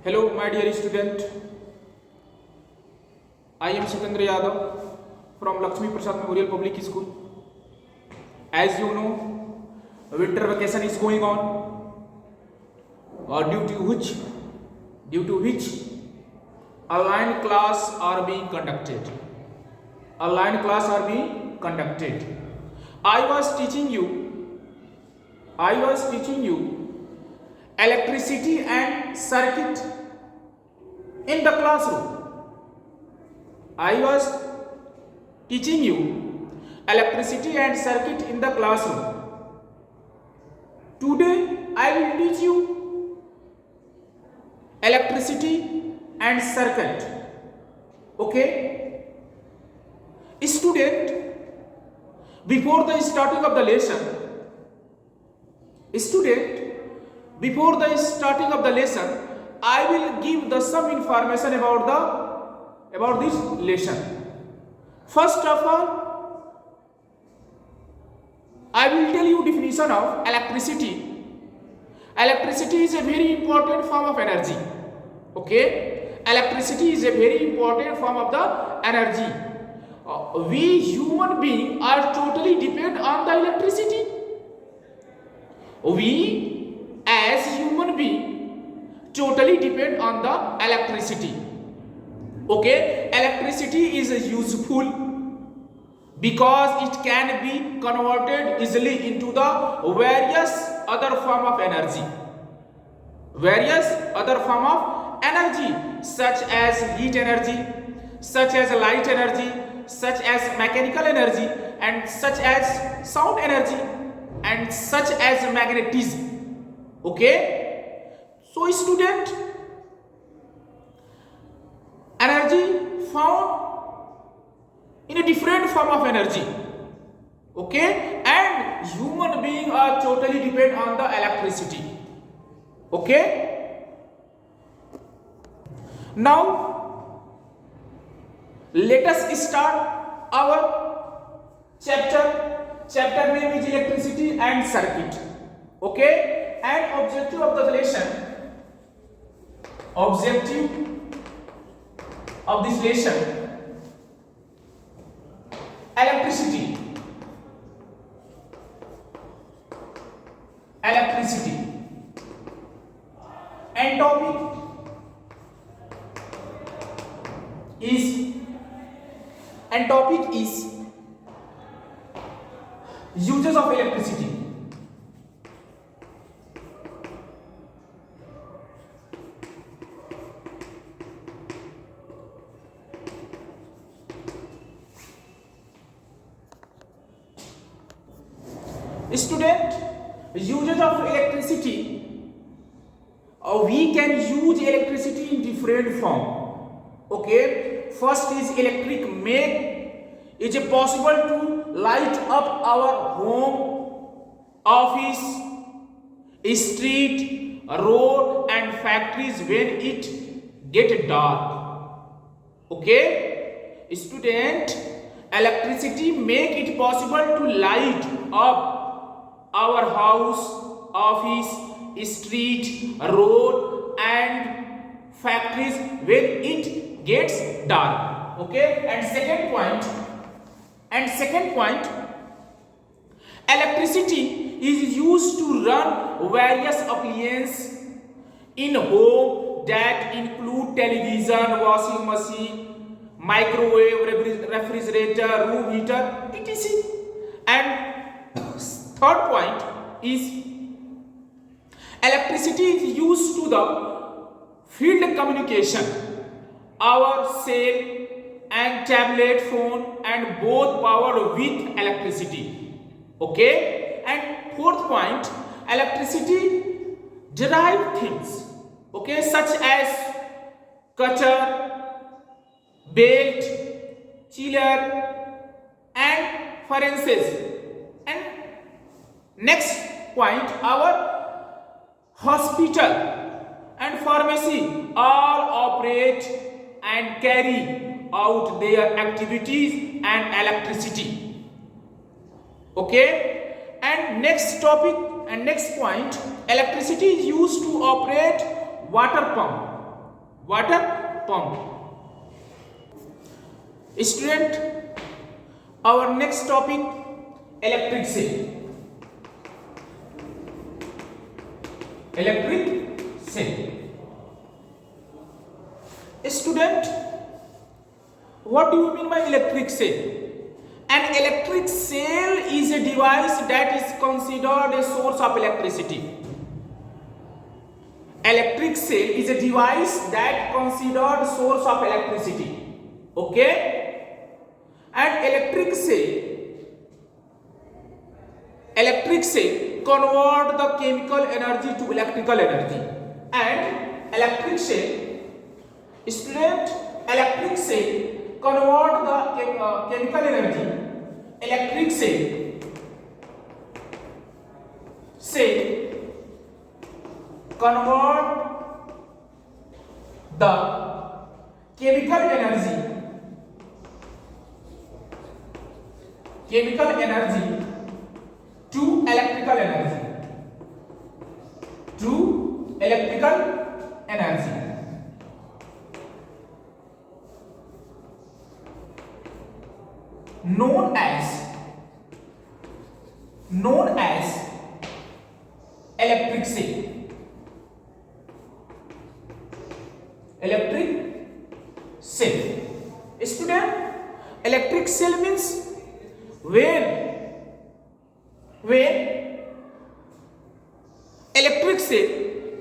Hello, my dear student. I am Satendra Yadav from Lakshmi Prasad Memorial Public School. As you know, winter vacation is going on, due to which online class are being conducted. Online class are being conducted. I was teaching you electricity and circuit in the classroom. I was teaching you electricity and circuit in the classroom. Today I will teach you electricity and circuit. Okay? Student, before the starting of the lesson, I will give some information about this lesson. First of all, I will tell you definition of electricity. Electricity is a very important form of energy. Okay? Electricity is a very important form of the energy. We human beings are totally dependent on the electricity. We as human beings totally depend on the electricity. Okay, electricity is useful because it can be converted easily into the various other form of energy. Such as heat energy, such as light energy, such as mechanical energy, and such as sound energy, and such as magnetism. Okay, so student, energy found in a different form of energy. Okay, and human beings are totally dependent on the electricity. Okay, now let us start our chapter name is electricity and circuit. Okay, and objective of the lesson, electricity and topic is uses of electricity. Student, uses of electricity, we can use electricity in different form. Okay, first is electric make is it possible to light up our home, office, street, road and factories when it get dark. Okay, student, electricity make it possible to light up our house, office, street, road and factories when it gets dark. Okay, and second point, electricity is used to run various appliances in home that include television, washing machine, microwave, refrigerator, room heater, etc. And third point is electricity is used to the field communication, our cell and tablet phone and both powered with electricity. Okay, and fourth point, electricity derive things, okay, such as cutter, belt, chiller and furnaces. And next point, our hospital and pharmacy all operate and carry out their activities and electricity. Okay, and next topic and next point, electricity is used to operate water pump, water pump. Student, our next topic, electric cell. Electric cell. Student, what do you mean by electric cell? An electric cell is a device that is considered a source of electricity. Electric cell is a device that considered source of electricity. Okay? And electric cell convert the chemical energy to electrical energy. And electric cell, student, electric cell convert the chemical energy. Electric cell convert the chemical energy to electrical energy. Known as electric cell. Student, electric cell means when electric cell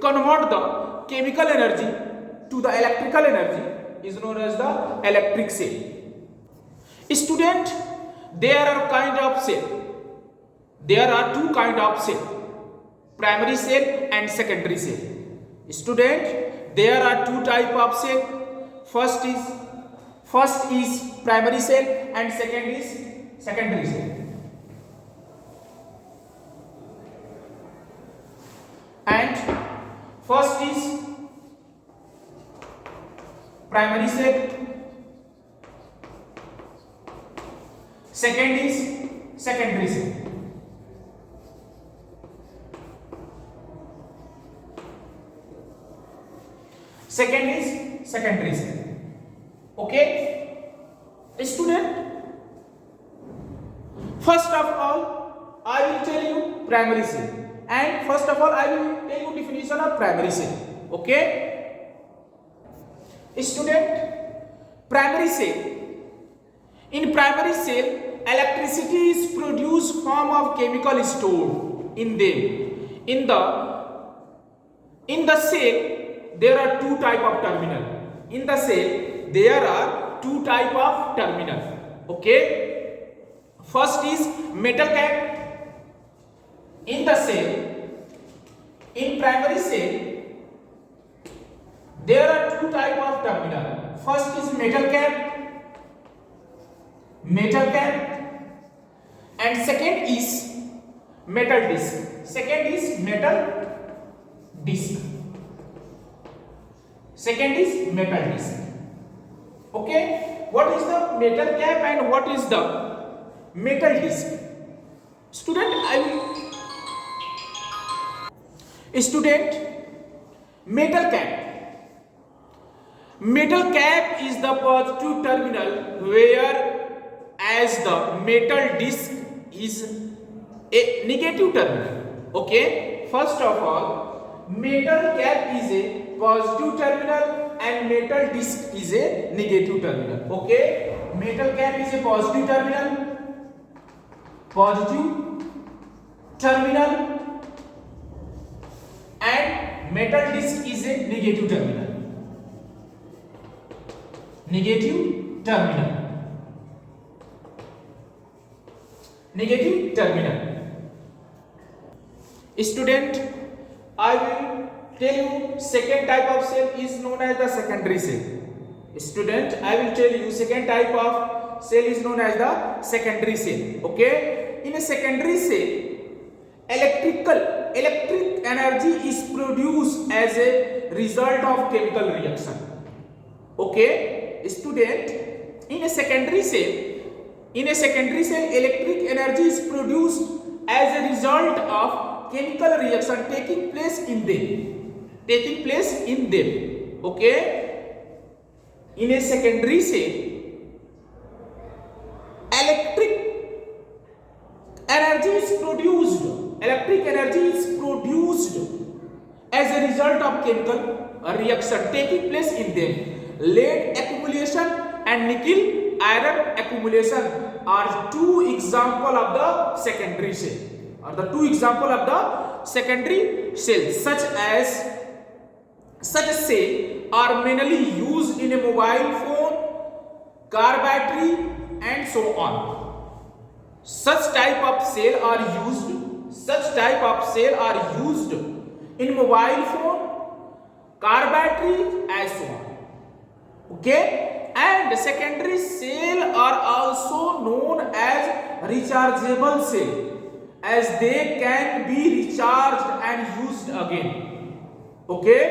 convert the chemical energy to the electrical energy is known as the electric cell. Student, there are two kind of cell, primary cell and secondary cell. Student, there are two type of cell. First is primary cell and second is secondary cell. And first is primary cell, second is secondary cell. Second is secondary cell. Okay, student, first of all I will tell you primary cell, and first of all I will tell you definition of primary cell. Okay, student, primary cell. In primary cell, electricity is produced form of chemical stored in them. In the cell there are two type of terminal. In the cell there are two type of terminal. Okay, first is metal cap. In the cell, in primary cell there are two type of terminal. First is metal cap, and second is metal disc. Okay, what is the metal cap and what is the metal disc? Student, metal cap is the positive terminal, where as the metal disc is a negative terminal. Okay, first of all, metal cap is a positive terminal and metal disc is a negative terminal. Okay, metal cap is a positive terminal and metal disc is a negative terminal. Student, I will tell you second type of cell is known as the secondary cell. Student, I will tell you second type of cell is known as the secondary cell. Okay, in a secondary cell, electric energy is produced as a result of chemical reaction. Okay, student, in a secondary cell, electric energy is produced as a result of chemical reaction taking place in them. Okay, in a secondary से electric energy is produced as a result of chemical reaction taking place in them. Lead accumulation and nickel iron accumulation are two example of the secondary cell, such cell are mainly used in a mobile phone, car battery and so on. Such type of cell are used in mobile phone, car battery and so on. Okay, and secondary cell are also known as rechargeable cell, as they can be recharged and used again. Okay,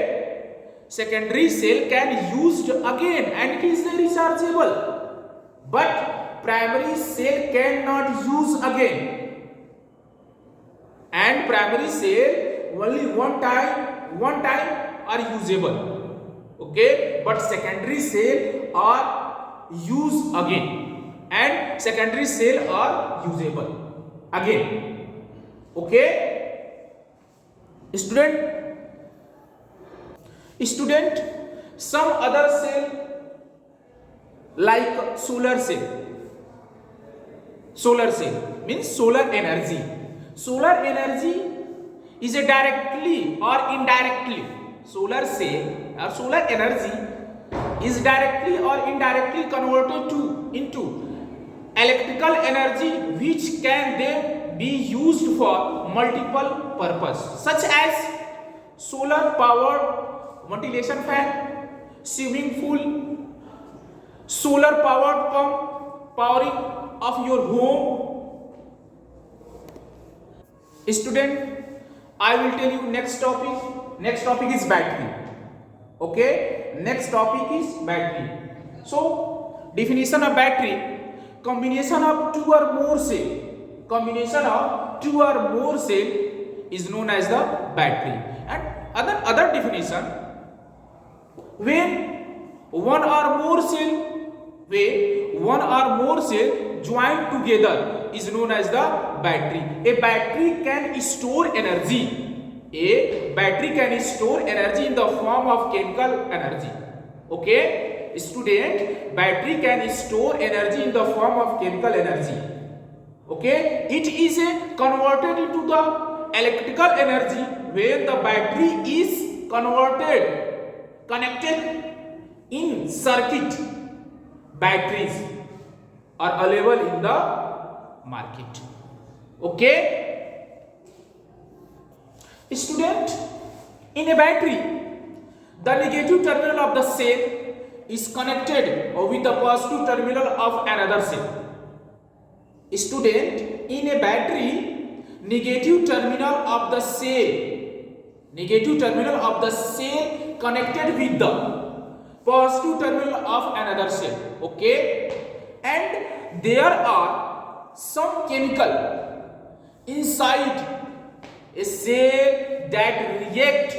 secondary cell can used again and it is rechargeable, but primary cell cannot use again, and primary cell only one time are usable. Okay, but secondary cell are used again, and secondary cell are usable again. Okay, student, some other cell like solar cell means solar energy. Solar energy is a directly or indirectly, solar cell or solar energy is directly or indirectly converted into electrical energy, which can then be used for multiple purpose, such as solar powered ventilation fan, swimming pool, solar powered pump, powering of your home. Student, I will tell you next topic is battery. Okay, next topic is battery. So definition of battery: combination of two or more cell is known as the battery. And other definition: when one or more cell joined together is known as the battery. A battery can store energy in the form of chemical energy. Okay, student, battery can store energy in the form of chemical energy. Okay, it is converted into the electrical energy when the battery is connected in circuit. Batteries are available in the market. Okay, student, in a battery the negative terminal of the cell is connected with the positive terminal of another cell. Student, in a battery negative terminal of the cell connected with the positive terminal of another cell. Okay, and there are some chemical inside a cell that react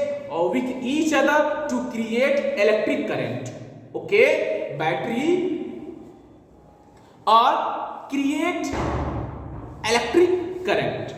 with each other to create electric current. Okay, battery or create electric current.